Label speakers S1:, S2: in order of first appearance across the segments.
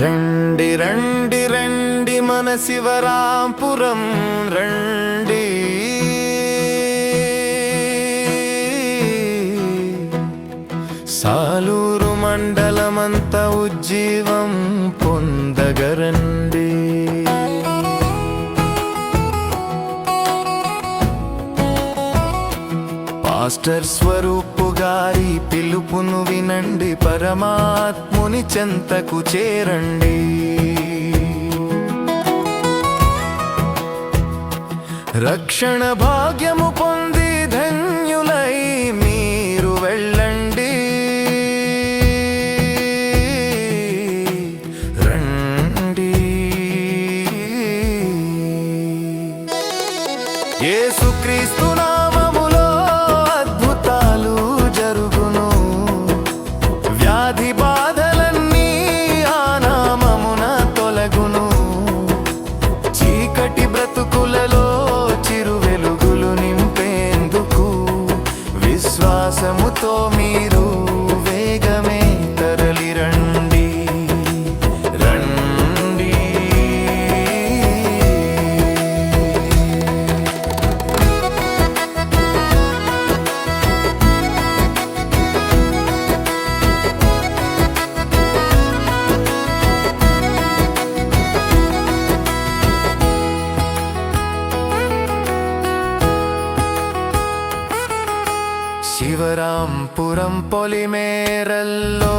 S1: రండి రండి రండి మన శివరాంపురం రండి, సాలూరు మండలమంత ఉజ్జీవం పొందగరండి. మాస్టర్ స్వరూపు గారి పిలుపును వినండి, పరమాత్ముని చెంతకు చేరండి. రక్షణ భాగ్యము పొంది ధన్యులై మీరు వెళ్ళండి. రండి, యేసుక్రీస్తు నామములో అద్భుతాలు జరుగును. వ్యాధి బాధలన్నీ ఆ నామమున తొలగును. చీకటి బ్రతుకులలో చిరు వెలుగులు నింపేందుకు విశ్వాసముతో మీరు వేగమే తరలిరండి. రండి, శివరాంపురం పొలిమేరల్లో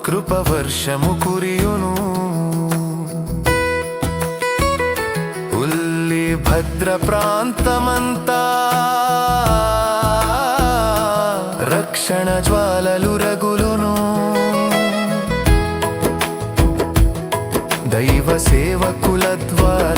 S1: కృపవర్షము కురియును. ఉల్లి భద్ర ప్రాంతమంతా రక్షణ జ్వాలలు రగులును. దైవ సేవకుల ద్వారా